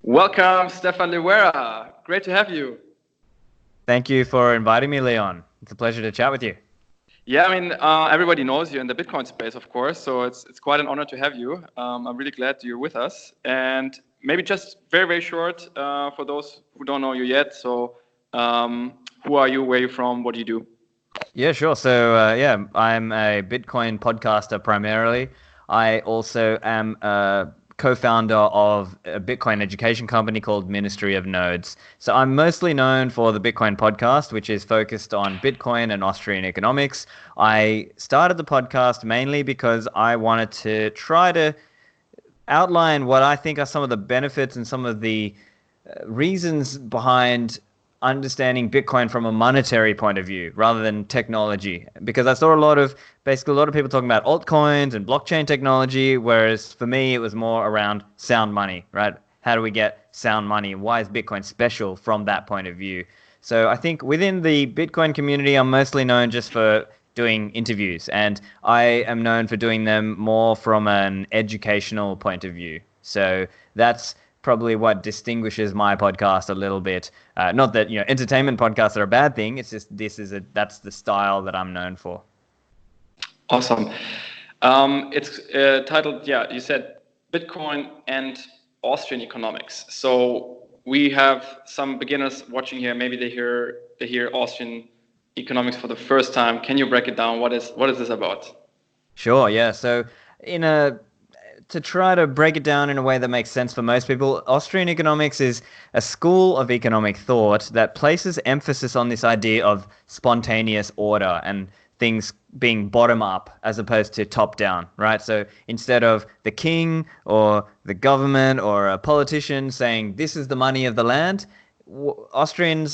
Welcome, Stephan Livera. Great to have you. Thank you for inviting me, Leon. It's a pleasure to chat with you. Yeah, everybody knows you in the Bitcoin space, of course. So it's quite an honor to have you. I'm really glad you're with us. And maybe just very very short for those who don't know you yet. So, who are you? Where are you from? What do you do? Yeah, sure. So, I'm a Bitcoin podcaster primarily. I also am a co-founder of a Bitcoin education company called Ministry of Nodes. So I'm mostly known for the Bitcoin podcast, which is focused on Bitcoin and Austrian economics. I started the podcast mainly because I wanted to try to outline what I think are some of the benefits and some of the reasons behind understanding Bitcoin from a monetary point of view rather than technology. Because I saw basically a lot of people talking about altcoins and blockchain technology, whereas for me it was more around sound money, right? How do we get sound money? Why is Bitcoin special from that point of view? So I think within the Bitcoin community, I'm mostly known just for doing interviews, and I am known for doing them more from an educational point of view. So that's probably what distinguishes my podcast a little bit. Not that entertainment podcasts are a bad thing. It's just that's the style that I'm known for. Awesome. It's titled, yeah, you said Bitcoin and Austrian economics. So we have some beginners watching here. Maybe they hear Austrian economics for the first time. Can you break it down? What is this about? Sure, yeah. So in a to try to break it down in a way that makes sense for most people, Austrian economics is a school of economic thought that places emphasis on this idea of spontaneous order and things being bottom up as opposed to top down, right? So instead of the king or the government or a politician saying this is the money of the land, Austrian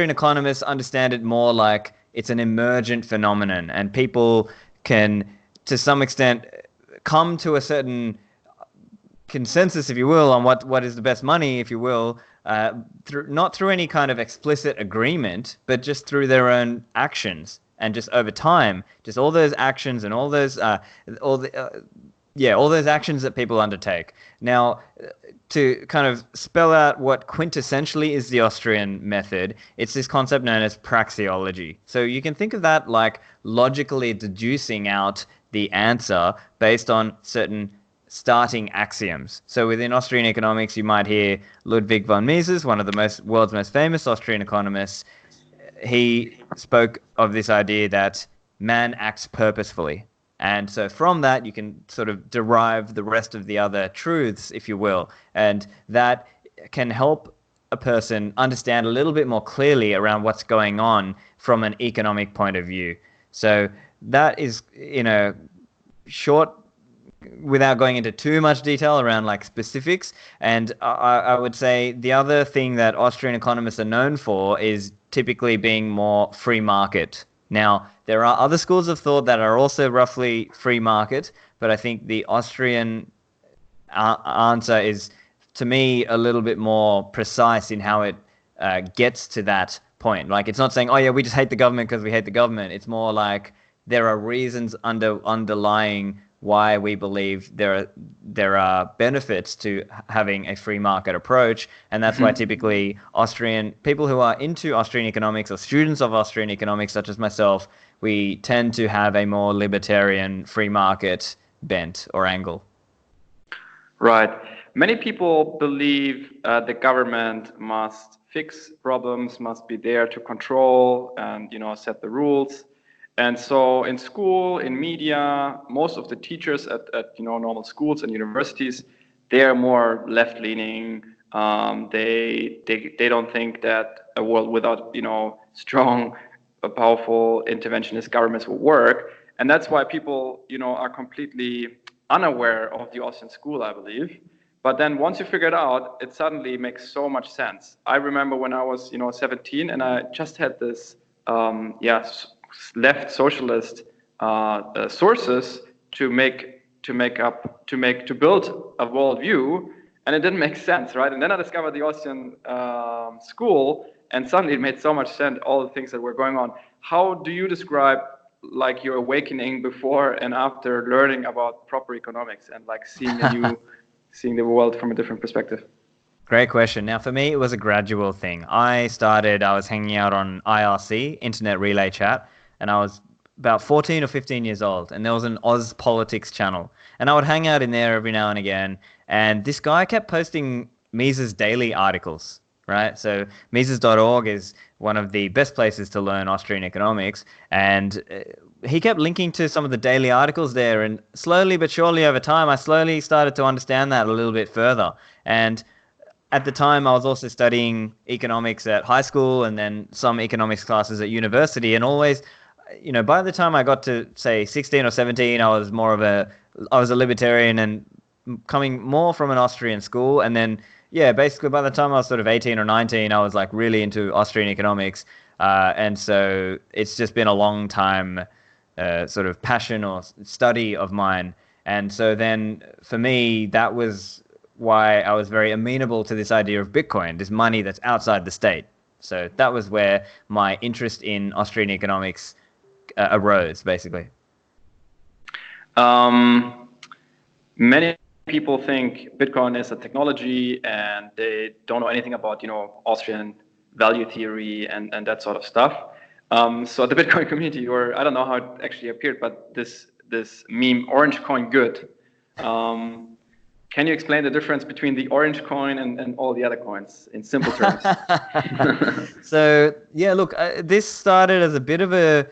economists understand it more like it's an emergent phenomenon, and people can, to some extent, come to a certain consensus, if you will, on what is the best money, if you will, not through any kind of explicit agreement, but just through their own actions, and just over time, just all those actions and all those actions that people undertake. Now, to kind of spell out what quintessentially is the Austrian method, it's this concept known as praxeology. So you can think of that like logically deducing out the answer based on certain starting axioms. So within Austrian economics, you might hear Ludwig von Mises, one of the world's most famous Austrian economists. He spoke of this idea that man acts purposefully. And so from that, you can sort of derive the rest of the other truths, if you will. And that can help a person understand a little bit more clearly around what's going on from an economic point of view. So that is, short, without going into too much detail around like specifics. And I would say the other thing that Austrian economists are known for is typically being more free market. Now, there are other schools of thought that are also roughly free market, but I think the Austrian answer is, to me, a little bit more precise in how it gets to that point. Like, it's not saying, oh yeah, we just hate the government because we hate the government. It's more like there are reasons underlying why we believe there are benefits to having a free market approach, and that's why typically Austrian people who are into Austrian economics or students of Austrian economics, such as myself, we tend to have a more libertarian free market bent or angle. Right. Many people believe the government must fix problems, must be there to control and set the rules. And so in school, in media, most of the teachers at normal schools and universities, they are more left-leaning. They don't think that a world without strong, powerful interventionist governments will work, and that's why people are completely unaware of the Austrian school, I believe. But then once you figure it out, it suddenly makes so much sense. I remember when I was 17, and I just had this left socialist sources to build a worldview, and it didn't make sense, right? And then I discovered the Austrian school, and suddenly it made so much sense, all the things that were going on. How do you describe like your awakening before and after learning about proper economics and like seeing the world from a different perspective? Great question. Now, for me, it was a gradual thing. I was hanging out on IRC, Internet Relay Chat, and I was about 14 or 15 years old, and there was an Oz Politics channel. And I would hang out in there every now and again, and this guy kept posting Mises daily articles, right? So Mises.org is one of the best places to learn Austrian economics, and he kept linking to some of the daily articles there, and slowly but surely over time, I slowly started to understand that a little bit further. And at the time, I was also studying economics at high school and then some economics classes at university. And always, by the time I got to say 16 or 17, I was a libertarian and coming more from an Austrian school. And then, yeah, basically by the time I was sort of 18 or 19, I was like really into Austrian economics. And so it's just been a long time sort of passion or study of mine. And so then for me, that was why I was very amenable to this idea of Bitcoin, this money that's outside the state. So that was where my interest in Austrian economics arose, basically. Many people think Bitcoin is a technology and they don't know anything about, Austrian value theory and that sort of stuff. So the Bitcoin community, or I don't know how it actually appeared, but this meme, Orange Coin Good, can you explain the difference between the orange coin and all the other coins in simple terms? So yeah, look, this started as a bit of a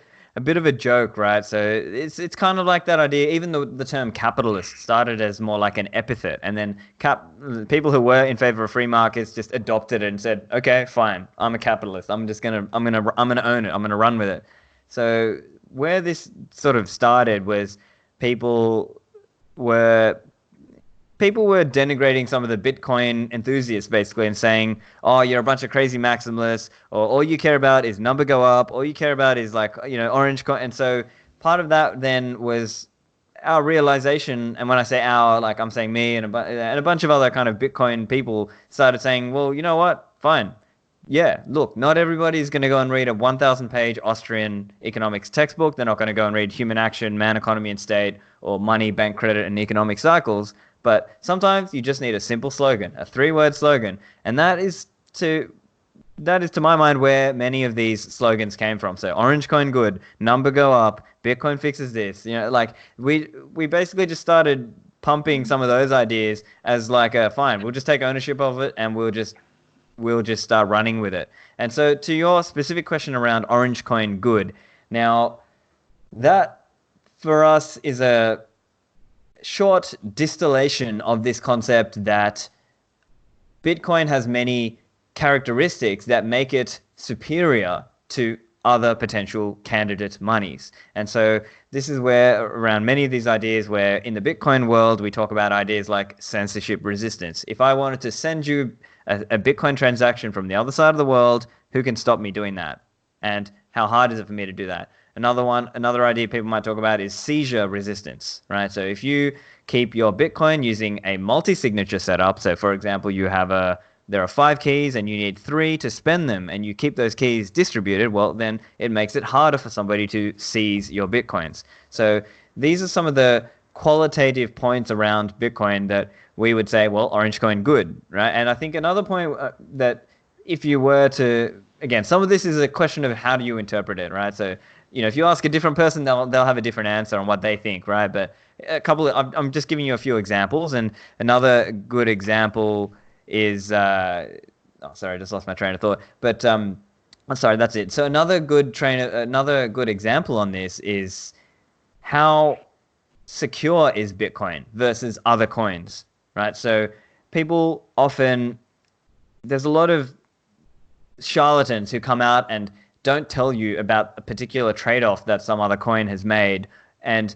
joke, right? So it's kind of like that idea. Even though the term capitalist started as more like an epithet, and then people who were in favor of free markets just adopted it and said, "Okay, fine, I'm a capitalist. I'm gonna own it. I'm gonna run with it." So where this sort of started was people were people were denigrating some of the Bitcoin enthusiasts basically and saying, oh, you're a bunch of crazy maximalists, or all you care about is number go up, all you care about is like, orange coin. And so part of that then was our realization, and when I say our, like I'm saying me and a bunch of other kind of Bitcoin people started saying, well, you know what? Fine. Yeah, look, not everybody is going to go and read a 1,000-page Austrian economics textbook. They're not going to go and read Human Action, Man, Economy, and State, or Money, Bank, Credit, and Economic Cycles. But sometimes you just need a simple slogan, a 3-word slogan, and that is to my mind where many of these slogans came from. So orange coin good, number go up, Bitcoin fixes this. Like we basically just started pumping some of those ideas as like a fine, we'll just take ownership of it and we'll just start running with it. And so to your specific question around orange coin good, now that for us is a short distillation of this concept that Bitcoin has many characteristics that make it superior to other potential candidate monies. And so this is where around many of these ideas where in the Bitcoin world, we talk about ideas like censorship resistance. If I wanted to send you a Bitcoin transaction from the other side of the world, who can stop me doing that? And how hard is it for me to do that? Another idea people might talk about is seizure resistance, right? So if you keep your Bitcoin using a multi-signature setup, so for example, there are 5 keys and you need 3 to spend them, and you keep those keys distributed, well, then it makes it harder for somebody to seize your Bitcoins. So these are some of the qualitative points around Bitcoin that we would say, well, orange coin good, right? And I think another point that if you were to, again, some of this is a question of how do you interpret it, right? So, if you ask a different person, they'll have a different answer on what they think, right? But I'm just giving you a few examples, and another good example is sorry, I just lost my train of thought. But I'm sorry, that's it. So another good example on this is how secure is Bitcoin versus other coins, right? So people often, there's a lot of charlatans who come out and don't tell you about a particular trade-off that some other coin has made, and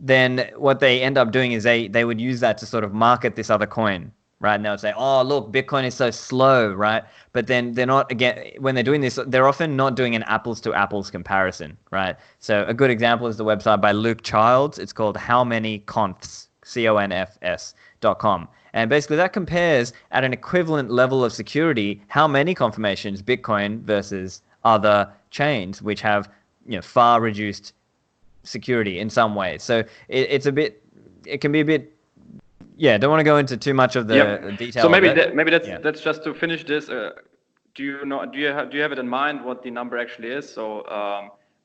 then what they end up doing is they would use that to sort of market this other coin, right? And they would say, oh, look, Bitcoin is so slow, right? But then they're not, again, when they're doing this, they're often not doing an apples to apples comparison, right? So a good example is the website by Luke Childs. It's called howmanyconfs, CONFS.com. And basically that compares at an equivalent level of security how many confirmations Bitcoin versus other chains which have far reduced security in some ways. So it can be a bit yeah, don't want to go into too much of Yep. the So detail of maybe it. that's Yeah. just to finish this. Do you have it in mind what the number actually is? So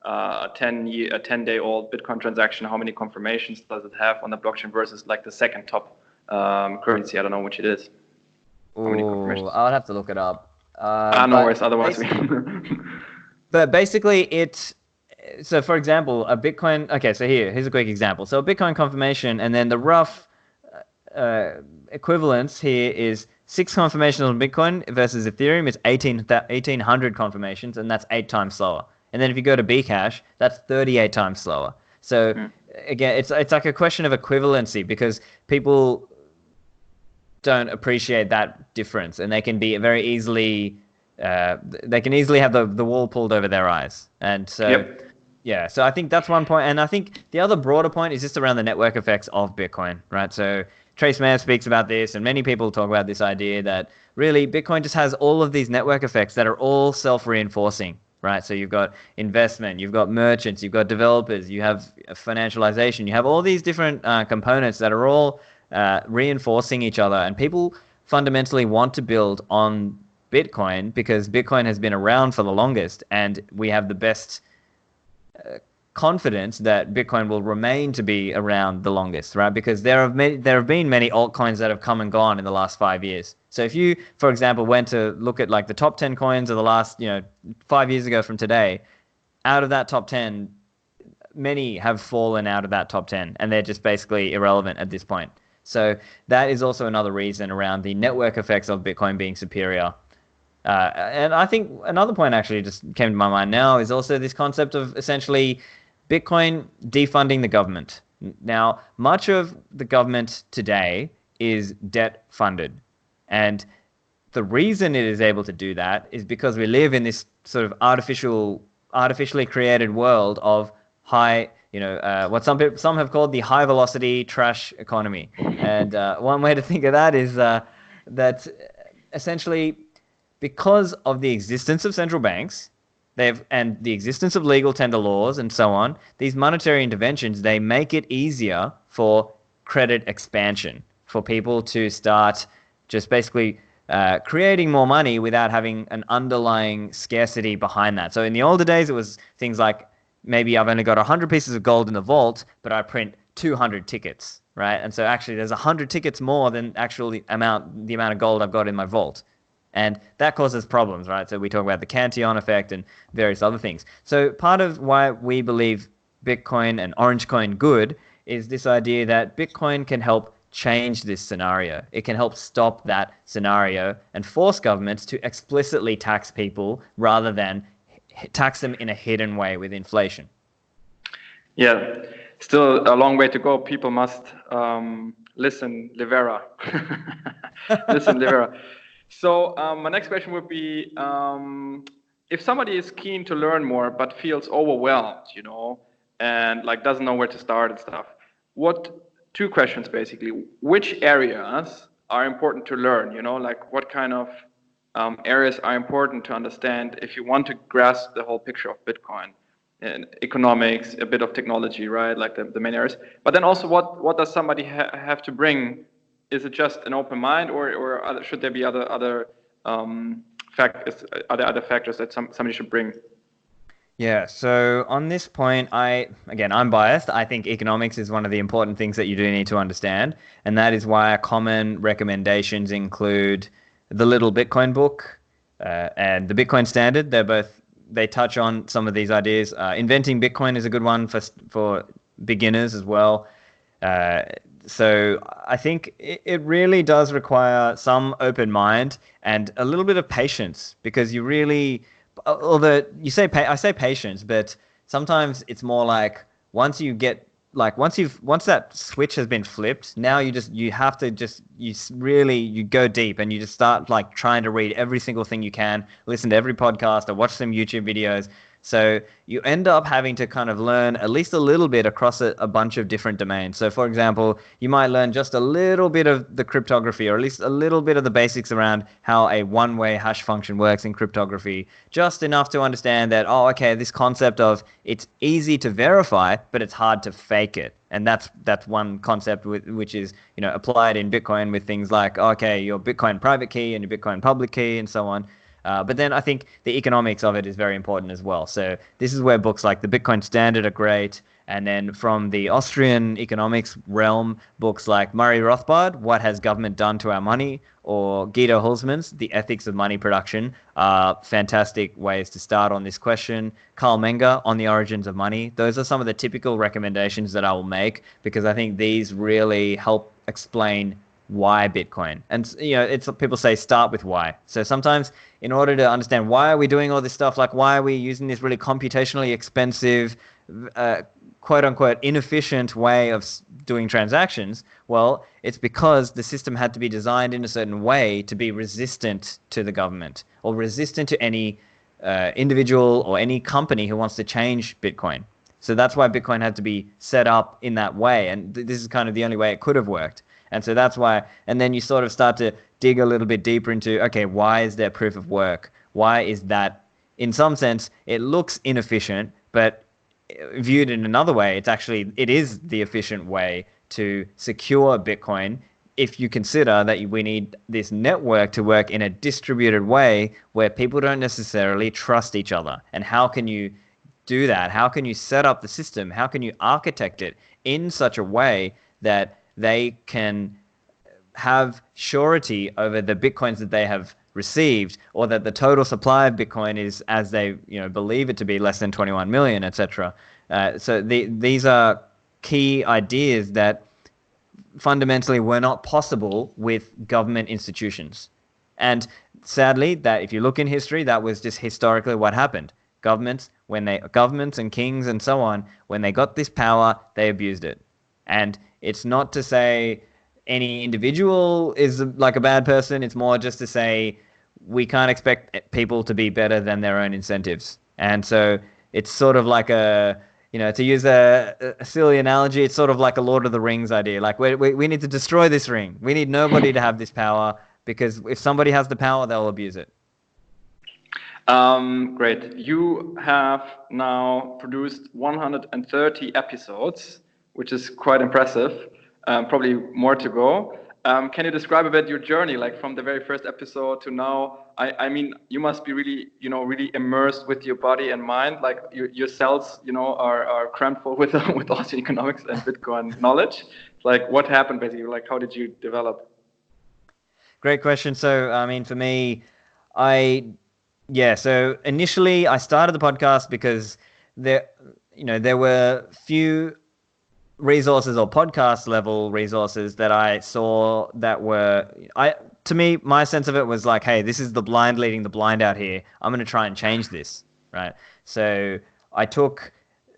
a 10-day-old Bitcoin transaction, how many confirmations does it have on the blockchain versus like the second top currency? I don't know which it is. How many Oh, confirmations? I would have to look it up. No worries. Otherwise, we. But basically, so for example, a Bitcoin. Okay, so here's a quick example. So a Bitcoin confirmation, and then the rough equivalence here is 6 confirmations on Bitcoin versus Ethereum is 1,800 confirmations, and that's 8 times slower. And then if you go to Bcash, that's 38 times slower. So again, it's like a question of equivalency because people don't appreciate that difference, and they can be very easily they can easily have the wall pulled over their eyes. And so Yep. yeah, so I think that's one point. And I think the other broader point is just around the network effects of Bitcoin, right? So Trace Mayer speaks about this, and many people talk about this idea that really Bitcoin just has all of these network effects that are all self-reinforcing, right? So you've got investment, you've got merchants, you've got developers, you have financialization, you have all these different components that are all reinforcing each other. And people fundamentally want to build on Bitcoin because Bitcoin has been around for the longest, and we have the best confidence that Bitcoin will remain to be around the longest, right? Because there have been many altcoins that have come and gone in the last 5 years. So if you, for example, went to look at like the top 10 coins of the last, 5 years ago from today, out of that top 10, many have fallen out of that top 10, and they're just basically irrelevant at this point. So that is also another reason around the network effects of Bitcoin being superior. And I think another point actually just came to my mind now is also this concept of essentially Bitcoin defunding the government. Now, much of the government today is debt funded. And the reason it is able to do that is because we live in this sort of artificially created world of high, what some have called the high velocity trash economy. And one way to think of that is that essentially because of the existence of central banks, and the existence of legal tender laws and so on, these monetary interventions, they make it easier for credit expansion, for people to start just basically creating more money without having an underlying scarcity behind that. So in the older days, it was things like maybe I've only got 100 pieces of gold in the vault, but I print 200 tickets, right? And so actually there's 100 tickets more than the amount of gold I've got in my vault. And that causes problems, right? So we talk about the Cantillon effect and various other things. So part of why we believe Bitcoin and Orange Coin good is this idea that Bitcoin can help change this scenario. It can help stop that scenario and force governments to explicitly tax people rather than tax them in a hidden way with inflation. Yeah, still a long way to go. People must listen, Livera. Listen, Livera. So my next question would be, if somebody is keen to learn more but feels overwhelmed, and like doesn't know where to start and stuff, two questions basically. Which areas are important to learn? Like what kind of areas are important to understand if you want to grasp the whole picture of Bitcoin? And economics, a bit of technology, right? Like the main areas. But then also, what does somebody have to bring? Is it just an open mind, or should there be other factors, other factors that somebody should bring? Yeah, so on this point, I'm biased. I think economics is one of the important things that you do need to understand, and that is why common recommendations include the Little Bitcoin book and the Bitcoin Standard. They touch on some of these ideas. Inventing Bitcoin is a good one for beginners as well. So I think it really does require some open mind and a little bit of patience because you really, although I say patience, but sometimes it's more like once that switch has been flipped, now you have to you go deep and you just start like trying to read every single thing you can, listen to every podcast or watch some YouTube videos So you end up having to kind of learn at least a little bit across a bunch of different domains. So for example, you might learn just a little bit of the cryptography, or at least a little bit of the basics around how a one-way hash function works in cryptography, just enough to understand that, oh, okay, this concept of it's easy to verify, but it's hard to fake it. And that's one concept which is, you know, applied in Bitcoin with things like, okay, your Bitcoin private key and your Bitcoin public key and so on. But then I think the economics of it is very important as well. So this is where books like the Bitcoin Standard are great. And then from the Austrian economics realm, books like Murray Rothbard, What Has Government Done to Our Money? Or Guido Hulsmann's The Ethics of Money Production are fantastic ways to start on this question. Carl Menger, On the Origins of Money. Those are some of the typical recommendations that I will make, because I think these really help explain why Bitcoin. And, you know, it's people say start with why. So sometimes in order to understand why are we doing all this stuff, like why are we using this really computationally expensive, quote unquote, inefficient way of doing transactions, well, it's because the system had to be designed in a certain way to be resistant to the government, or resistant to any individual or any company who wants to change Bitcoin. So that's why Bitcoin had to be set up in that way. And this is kind of the only way it could have worked. And so that's why, and then you sort of start to dig a little bit deeper into, okay, why is there proof of work? Why is that, in some sense, it looks inefficient, but viewed in another way, it is the efficient way to secure Bitcoin, if you consider that we need this network to work in a distributed way where people don't necessarily trust each other. And how can you do that? How can you set up the system? How can you architect it in such a way that they can have surety over the Bitcoins that they have received, or that the total supply of Bitcoin is, as they believe it to be, less than 21 million, etc. So these are key ideas that fundamentally were not possible with government institutions. And sadly, that if you look in history, that was just historically what happened. Governments and kings and so on, when they got this power, they abused it. And it's not to say any individual is like a bad person. It's more just to say we can't expect people to be better than their own incentives. And so it's sort of like to use a silly analogy, it's sort of like a Lord of the Rings idea. Like we need to destroy this ring. We need nobody to have this power, because if somebody has the power, they'll abuse it. Great. You have now produced 130 episodes, which is quite impressive. Probably more to go. Can you describe a bit your journey, like from the very first episode to now? I mean, you must be really, really immersed with your body and mind. Like your cells, are crammed full with Austrian economics and Bitcoin knowledge. Like, what happened basically? Like, how did you develop? Great question. So, I mean, for me, so initially I started the podcast because there were few resources or podcast level resources that I saw that to me, my sense of it was like, hey, this is the blind leading the blind out here. I'm going to try and change this, right? So I took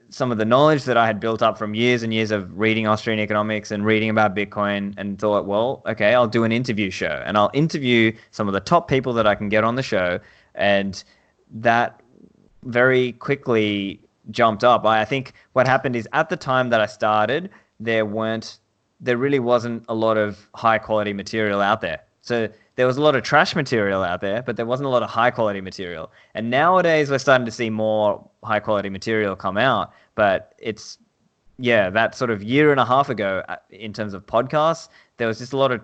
some of the knowledge that I had built up from years and years of reading Austrian economics and reading about Bitcoin, and thought, well, okay, I'll do an interview show, and I'll interview some of the top people that I can get on the show. And that very quickly jumped up. I think what happened is, at the time that I started, there really wasn't a lot of high quality material out there. So there was a lot of trash material out there, but there wasn't a lot of high quality material. And nowadays we're starting to see more high quality material come out, but it's, that sort of year and a half ago, in terms of podcasts, there was just a lot of,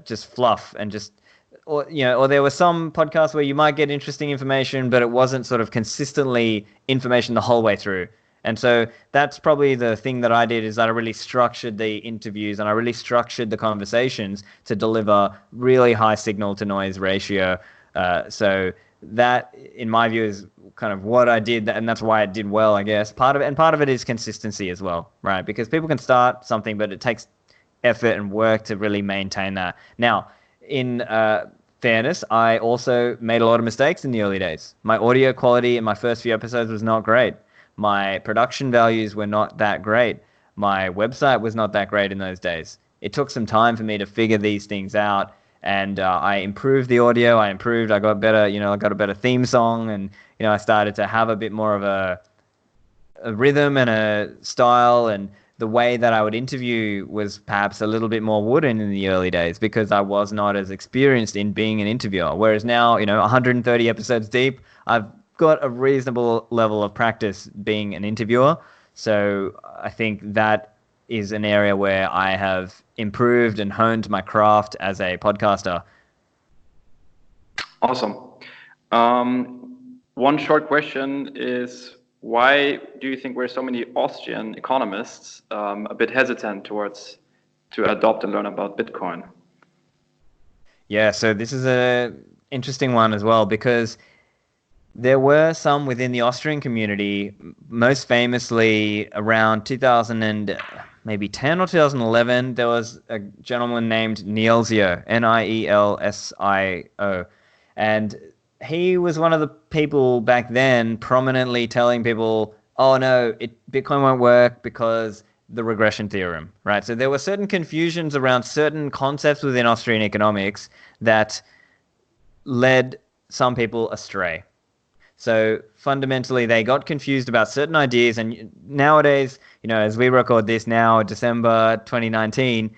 just fluff, and just, or there were some podcasts where you might get interesting information, but it wasn't sort of consistently information the whole way through. And so that's probably the thing that I did, is that I really structured the interviews and I really structured the conversations to deliver really high signal to noise ratio. So that, in my view, is kind of what I did, and that's why it did well, I guess. Part of it is consistency as well, right? Because people can start something, but it takes effort and work to really maintain that. Now, in fairness, I also made a lot of mistakes in the early days. My audio quality in my first few episodes was not great. My production values were not that great. My website was not that great in those days. It took some time for me to figure these things out. and I improved the audio. I got better, I got a better theme song, and I started to have a bit more of a rhythm and a style, and the way that I would interview was perhaps a little bit more wooden in the early days because I was not as experienced in being an interviewer. Whereas now, 130 episodes deep, I've got a reasonable level of practice being an interviewer. So I think that is an area where I have improved and honed my craft as a podcaster. Awesome. One short question is, why do you think we're so many Austrian economists a bit hesitant to adopt and learn about Bitcoin? Yeah, so this is a interesting one as well, because there were some within the Austrian community, most famously around 2000 and maybe 10 or 2011, there was a gentleman named Nielsio, Nielsio, and he was one of the people back then prominently telling people, oh no, Bitcoin won't work because the regression theorem, right? So there were certain confusions around certain concepts within Austrian economics that led some people astray. So fundamentally, they got confused about certain ideas. And nowadays, as we record this now, December 2019,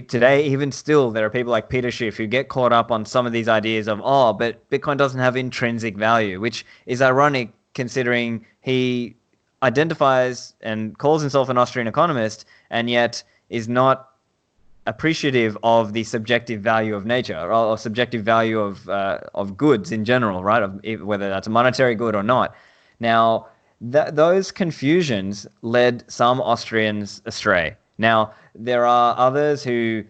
today, even still, there are people like Peter Schiff who get caught up on some of these ideas of, oh, but Bitcoin doesn't have intrinsic value, which is ironic considering he identifies and calls himself an Austrian economist and yet is not appreciative of the subjective value of nature, or subjective value of goods in general, right? Whether that's a monetary good or not. Now, those confusions led some Austrians astray. Now, there are others who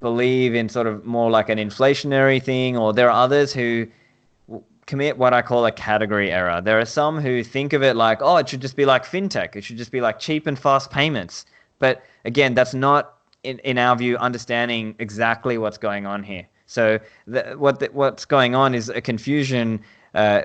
believe in sort of more like an inflationary thing, or there are others who commit what I call a category error. There are some who think of it like, oh, it should just be like fintech. It should just be like cheap and fast payments. But again, that's not, in our view, understanding exactly what's going on here. So what's going on is a confusion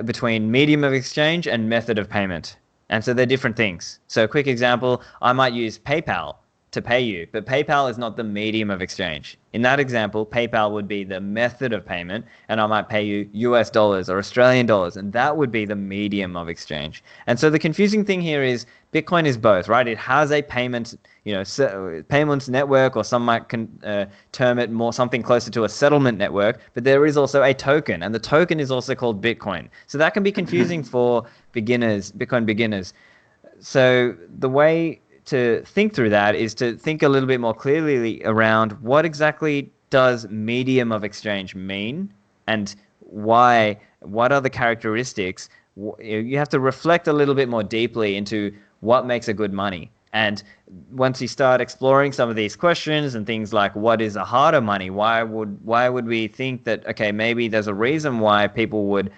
between medium of exchange and method of payment. And so they're different things. So a quick example, I might use PayPal to pay you, but PayPal is not the medium of exchange. In that example, PayPal would be the method of payment, and I might pay you US dollars or Australian dollars, and that would be the medium of exchange. And so the confusing thing here is Bitcoin is both, right? It has a payment, payments network, or some might term it more something closer to a settlement network, but there is also a token, and the token is also called Bitcoin. So that can be confusing for beginners, Bitcoin beginners. So the way to think through that is to think a little bit more clearly around what exactly does medium of exchange mean, and what are the characteristics. You have to reflect a little bit more deeply into what makes a good money. And once you start exploring some of these questions and things like what is a harder money, why would we think that, okay, maybe there's a reason why people would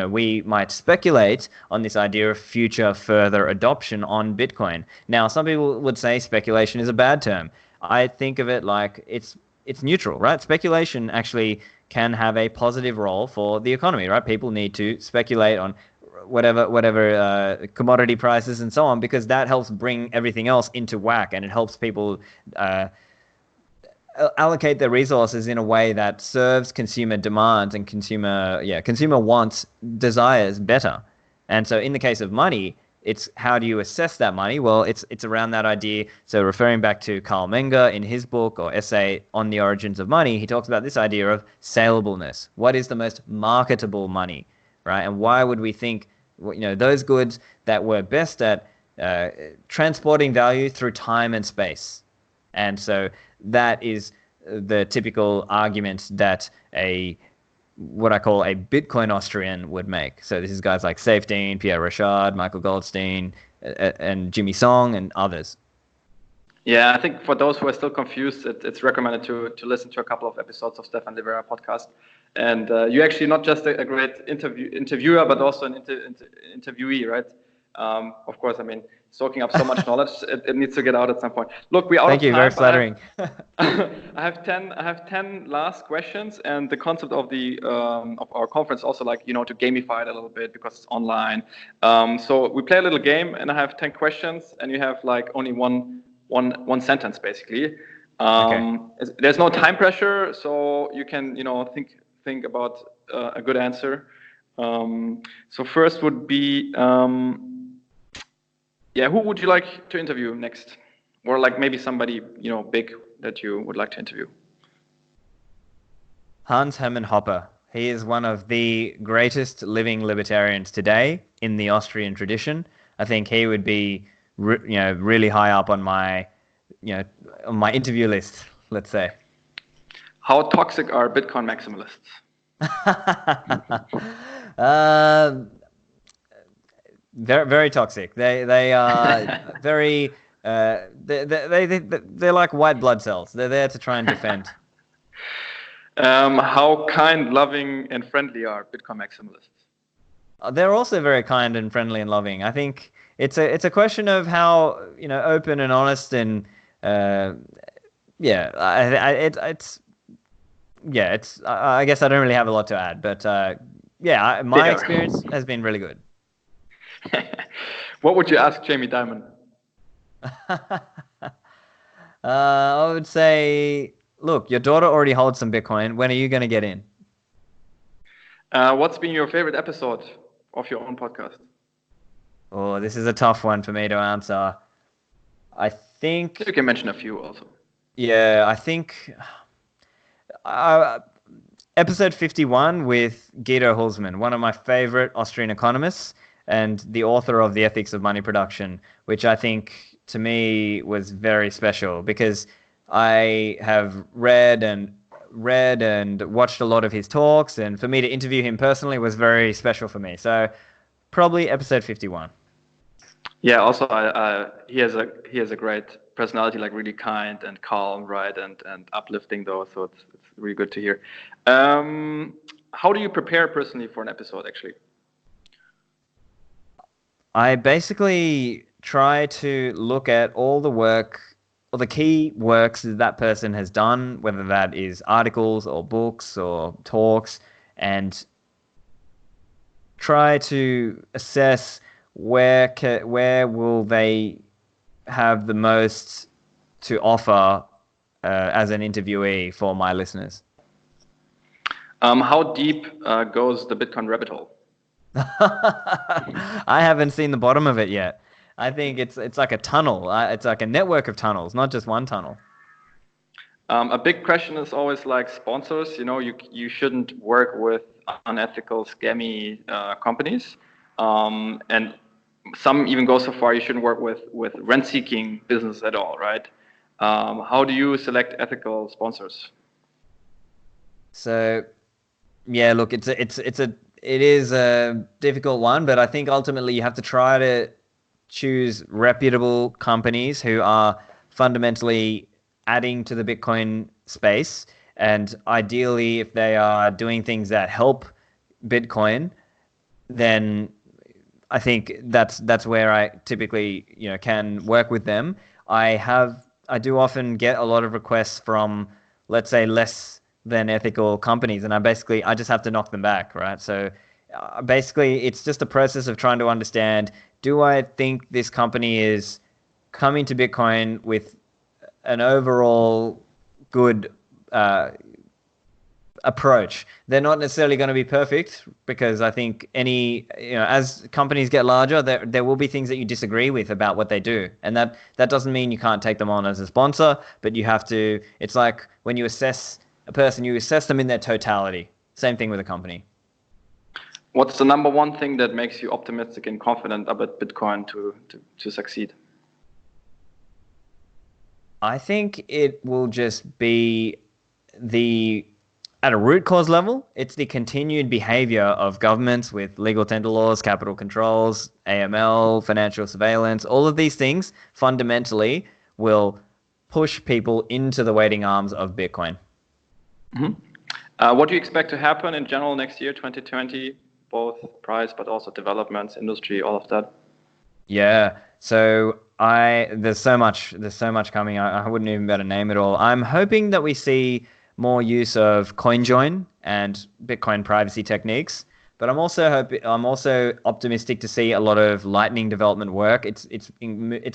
we might speculate on this idea of future further adoption on Bitcoin. Now, some people would say speculation is a bad term. I think of it like it's neutral, right? Speculation actually can have a positive role for the economy, right? People need to speculate on whatever commodity prices and so on, because that helps bring everything else into whack, and it helps people allocate their resources in a way that serves consumer demands and consumer wants, desires better. And so in the case of money, it's how do you assess that money? Well, it's around that idea. So referring back to Carl Menger in his book or essay on the origins of money, he talks about this idea of salableness. What is the most marketable money, right? And why would we think, those goods that were best at transporting value through time and space? And so that is the typical argument that what I call a Bitcoin Austrian would make. So this is guys like Safdien, Pierre Rochard, Michael Goldstein, and Jimmy Song, and others. Yeah, I think for those who are still confused, it's recommended to listen to a couple of episodes of Stephan Livera podcast. And you're actually not just a great interviewer, but also an interviewee, right? Of course, I mean, soaking up so much knowledge, it needs to get out at some point. Look, we're out Thank of time. Thank you, very flattering. I have 10 last questions, and the concept of of our conference also, like, to gamify it a little bit because it's online. So we play a little game, and I have 10 questions, and you have like only one sentence basically. Okay. There's no time pressure, so you can, think about a good answer. So first would be, who would you like to interview next, or like maybe somebody big that you would like to interview? Hans Hermann Hoppe. He is one of the greatest living libertarians today in the Austrian tradition. I think he would be, really high up on my, on my interview list, let's say. How toxic are Bitcoin maximalists? uh, very very toxic. They are very they're like white blood cells. They're there to try and defend. How kind, loving, and friendly are Bitcoin maximalists? They're also very kind and friendly and loving. I think it's a question of how open and honest and yeah. I guess I don't really have a lot to add, but my Fair. experience has been really good. What would you ask Jamie Dimon? I would say, look, your daughter already holds some Bitcoin. When are you going to get in? What's been your favorite episode of your own podcast? Oh, this is a tough one for me to answer. I think You can mention a few also. Yeah, I think episode 51 with Guido Hulsmann, one of my favorite Austrian economists and the author of The Ethics of Money Production, which I think to me was very special because I have read and watched a lot of his talks, and for me to interview him personally was very special for me. So probably episode 51. Yeah, also he has a great personality, like really kind and calm, right, and uplifting though. So it's really good to hear. How do you prepare personally for an episode, actually? I basically try to look at all the work or the key works that that person has done, whether that is articles or books or talks, and try to assess where will they have the most to offer as an interviewee for my listeners. How deep goes the Bitcoin rabbit hole? I haven't seen the bottom of it yet. I think it's like a tunnel. It's like a network of tunnels, not just one tunnel. A big question is always like sponsors. You shouldn't work with unethical, scammy companies, and some even go so far you shouldn't work with rent-seeking business at all, right? How do you select ethical sponsors? So, yeah, look, it is a difficult one, but I think ultimately you have to try to choose reputable companies who are fundamentally adding to the Bitcoin space, and ideally, if they are doing things that help Bitcoin, then I think that's where I typically can work with them. I do often get a lot of requests from, let's say, less than ethical companies, and I just have to knock them back, right? So basically, it's just a process of trying to understand: do I think this company is coming to Bitcoin with an overall good approach? They're not necessarily going to be perfect because I think as companies get larger, there will be things that you disagree with about what they do, and that doesn't mean you can't take them on as a sponsor, but you have to. It's like when you assess a person, you assess them in their totality. Same thing with a company. What's the number one thing that makes you optimistic and confident about Bitcoin to succeed? I think it will just be at a root cause level, it's the continued behavior of governments with legal tender laws, capital controls, AML, financial surveillance. All of these things fundamentally will push people into the waiting arms of Bitcoin. Mm-hmm. What do you expect to happen in general next year, 2020, both price but also developments, industry, all of that? Yeah. So there's so much coming. I wouldn't even be able to name it all. I'm hoping that we see more use of CoinJoin and Bitcoin privacy techniques, but I'm also optimistic to see a lot of Lightning development work. It's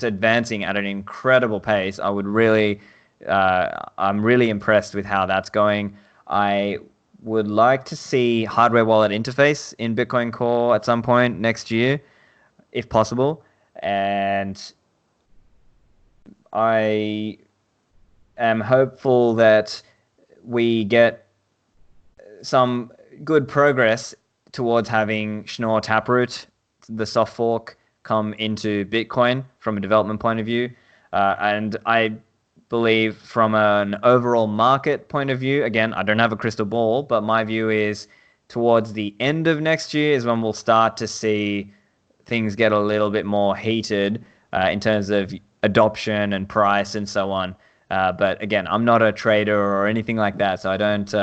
advancing at an incredible pace. I would really I'm really impressed with how that's going. I would like to see hardware wallet interface in Bitcoin Core at some point next year, if possible. And I am hopeful that we get some good progress towards having Schnorr Taproot, the soft fork, come into Bitcoin from a development point of view. And I believe from an overall market point of view, again, I don't have a crystal ball, but my view is towards the end of next year is when we'll start to see things get a little bit more heated in terms of adoption and price and so on. But again, I'm not a trader or anything like that, so I don't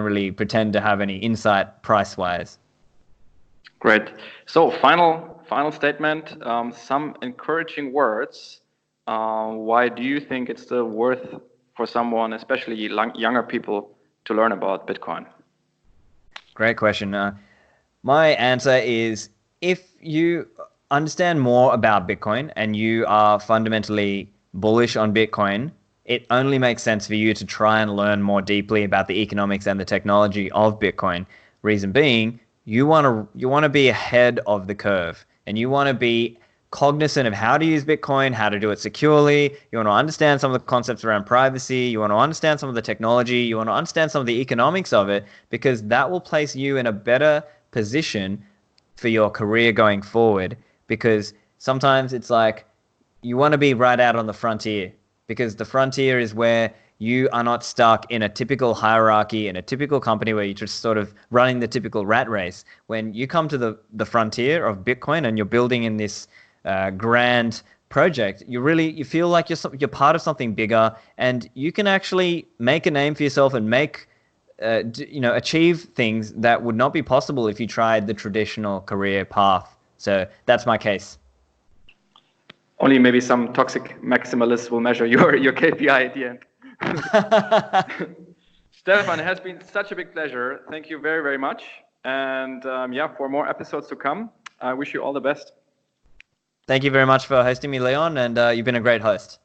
really pretend to have any insight price-wise. Great. So final statement. Some encouraging words. Why do you think it's still worth for someone, especially younger people, to learn about Bitcoin? Great question. My answer is if you understand more about Bitcoin and you are fundamentally bullish on Bitcoin, it only makes sense for you to try and learn more deeply about the economics and the technology of Bitcoin. Reason being, you want to be ahead of the curve, and you want to be cognizant of how to use Bitcoin, how to do it securely. You want to understand some of the concepts around privacy. You want to understand some of the technology. You want to understand some of the economics of it, because that will place you in a better position for your career going forward. Because sometimes it's like you want to be right out on the frontier, because the frontier is where you are not stuck in a typical hierarchy in a typical company where you're just sort of running the typical rat race. When you come to the frontier of Bitcoin and you're building in this grand project, you feel like you're part of something bigger, and you can actually make a name for yourself and achieve things that would not be possible if you tried the traditional career path. So that's my case. Only maybe some toxic maximalists will measure your KPI at the end. Stephan, it has been such a big pleasure. Thank you very, very much. And for more episodes to come, I wish you all the best. Thank you very much for hosting me, Leon, and you've been a great host.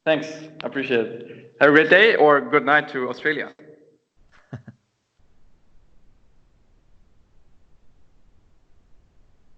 Thanks. I appreciate it. Have a great day or good night to Australia.